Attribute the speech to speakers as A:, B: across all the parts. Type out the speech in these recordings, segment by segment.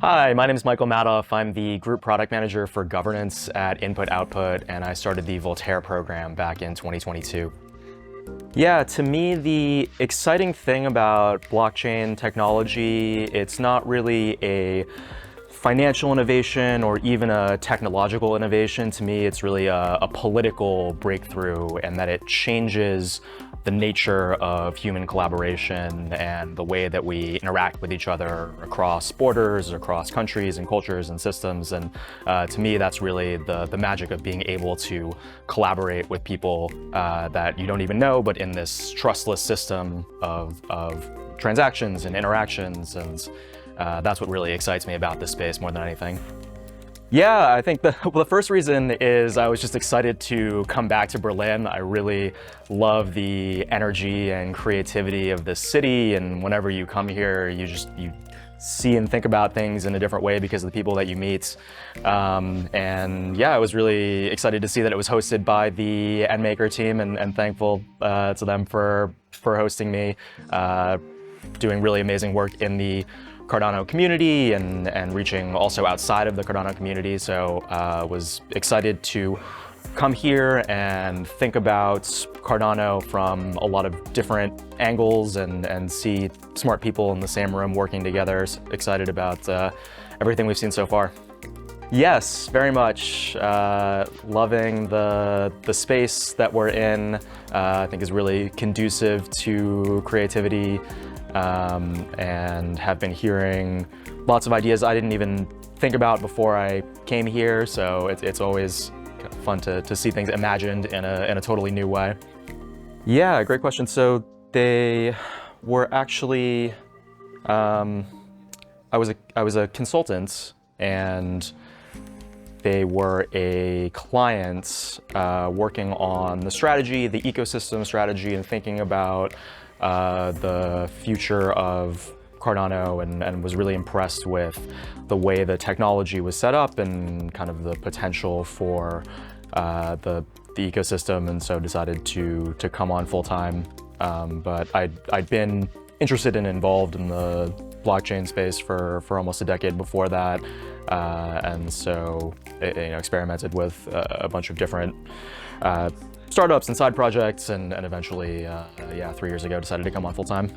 A: Hi, my name is Michael Madoff. I'm the Group Product Manager for Governance at Input Output, and I started the Voltaire program back in 2022. Yeah, to me, the exciting thing about blockchain technology, it's not really a financial innovation or even a technological innovation. To me, it's really a political breakthrough, and that it changes the nature of human collaboration and the way that we interact with each other across borders, across countries and cultures and systems. And to me, that's really the magic of being able to collaborate with people that you don't even know, but in this trustless system of transactions and interactions. And that's what really excites me about this space more than anything. Yeah, I think the first reason is I was just excited to come back to Berlin. I really love the energy and creativity of this city, and whenever you come here, you see and think about things in a different way because of the people that you meet. And yeah, I was really excited to see that it was hosted by the NMaker team, and thankful to them for hosting me, doing really amazing work in the Cardano community and reaching also outside of the Cardano community. So was excited to come here and think about Cardano from a lot of different angles and see smart people in the same room working together. So excited about everything we've seen so far. Yes, very much. Loving the space that we're in. I think is really conducive to creativity. And have been hearing lots of ideas I didn't even think about before I came here. So it's always fun to see things imagined in a totally new way. Yeah, great question. So they were actually, I was a consultant, and they were a client working on the strategy, the ecosystem strategy, and thinking about the future of Cardano, and was really impressed with the way the technology was set up and kind of the potential for the ecosystem, and so decided to come on full time. But I'd been interested and involved in the blockchain space for almost a decade before that, and so experimented with a bunch of different startups and side projects, and eventually, 3 years ago, decided to come on full time.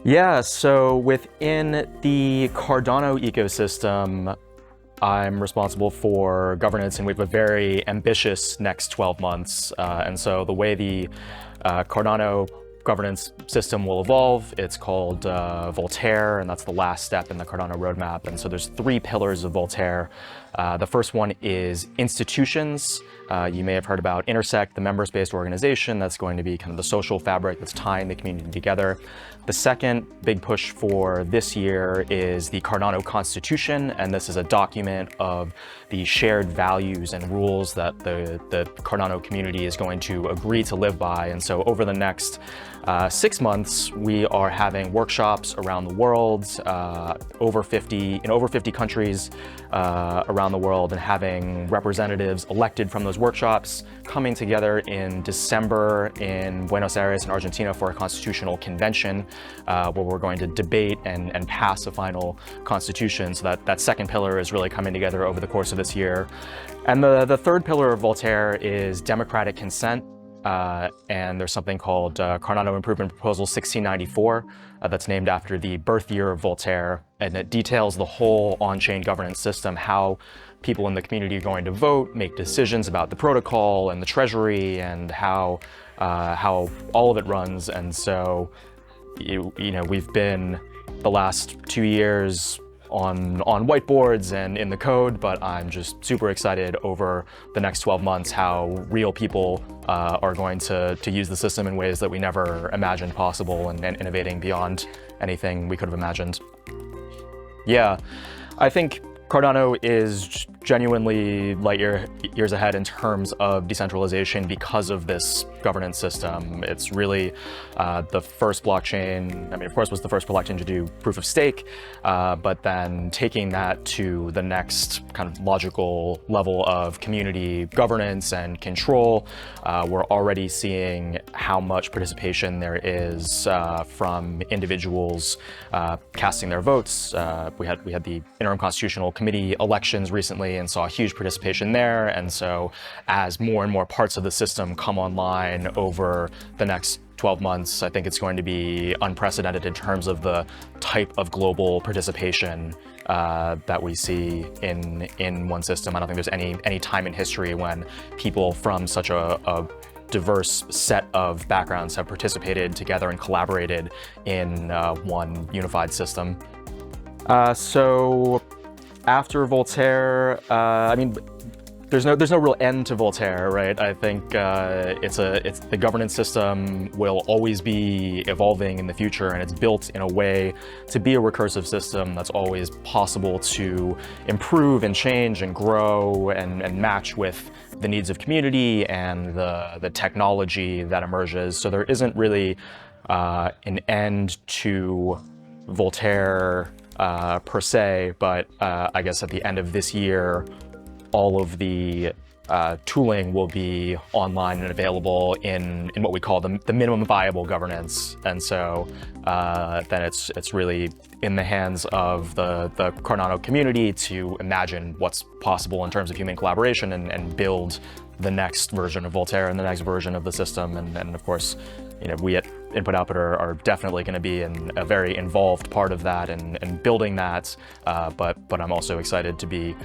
A: Yeah, so within the Cardano ecosystem, I'm responsible for governance, and we have a very ambitious next 12 months. And so the way the Cardano governance system will evolve, it's called Voltaire, and that's the last step in the Cardano roadmap. And so there's 3 pillars of Voltaire. The first one is institutions. You may have heard about Intersect, the members-based organization. That's going to be kind of the social fabric that's tying the community together. The second big push for this year is the Cardano Constitution, and this is a document of the shared values and rules that the Cardano community is going to agree to live by. And so over the next 6 months, we are having workshops around the world, in over 50 countries around the world, and having representatives elected from those workshops coming together in December in Buenos Aires in Argentina for a constitutional convention, where we're going to debate and pass a final constitution. So that second pillar is really coming together over the course of this year. And the third pillar of Voltaire is democratic consent. And there's something called Cardano Improvement Proposal 1694 that's named after the birth year of Voltaire, and it details the whole on-chain governance system, how people in the community are going to vote, make decisions about the protocol and the treasury, and how all of it runs. And so, we've been the last 2 years on whiteboards and in the code, but I'm just super excited over the next 12 months how real people are going to use the system in ways that we never imagined possible, and innovating beyond anything we could have imagined. Yeah, I think Cardano is genuinely light years ahead in terms of decentralization because of this governance system. It's really the first blockchain, I mean, of course, was the first blockchain to do proof of stake, but then taking that to the next kind of logical level of community governance and control. We're already seeing how much participation there is from individuals casting their votes. We had the interim constitutional committee elections recently and saw huge participation there. And so as more and more parts of the system come online over the next 12 months, I think it's going to be unprecedented in terms of the type of global participation that we see in one system. I don't think there's any time in history when people from such a diverse set of backgrounds have participated together and collaborated in one unified system. So after Voltaire, I mean, there's no real end to Voltaire, right? I think it's the governance system will always be evolving in the future, and it's built in a way to be a recursive system that's always possible to improve and change and grow and match with the needs of community and the technology that emerges. So there isn't really an end to Voltaire per se, but I guess at the end of this year, all of the tooling will be online and available in what we call the minimum viable governance. And so then it's really in the hands of the Cardano community to imagine what's possible in terms of human collaboration and build the next version of Voltaire and the next version of the system. And of course, you know, we at Input Output are definitely going to be a very involved part of that and building that. But I'm also excited to be,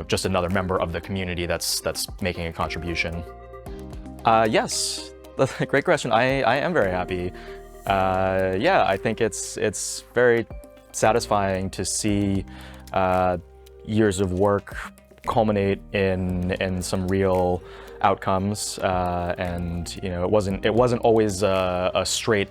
A: just another member of the community that's making a contribution. Yes, that's a great question. I am very happy. Yeah, I think it's very satisfying to see years of work culminate in some real outcomes, and it wasn't always a straight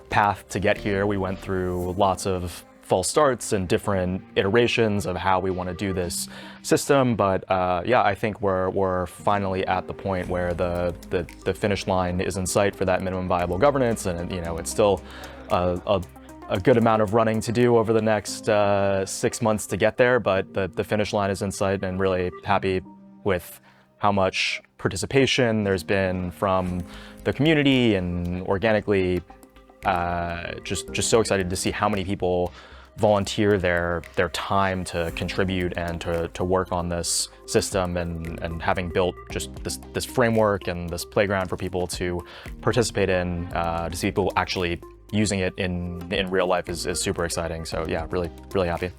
A: path to get here. We went through lots of false starts and different iterations of how we want to do this system, but yeah, I think we're finally at the point where the finish line is in sight for that minimum viable governance, and it's still a good amount of running to do over the next 6 months to get there, but the finish line is in sight, and really happy with how much participation there's been from the community and organically. Just so excited to see how many people volunteer their time to contribute and to work on this system, and having built just this framework and this playground for people to participate in, to see people actually using it in real life is super exciting. So yeah, really happy.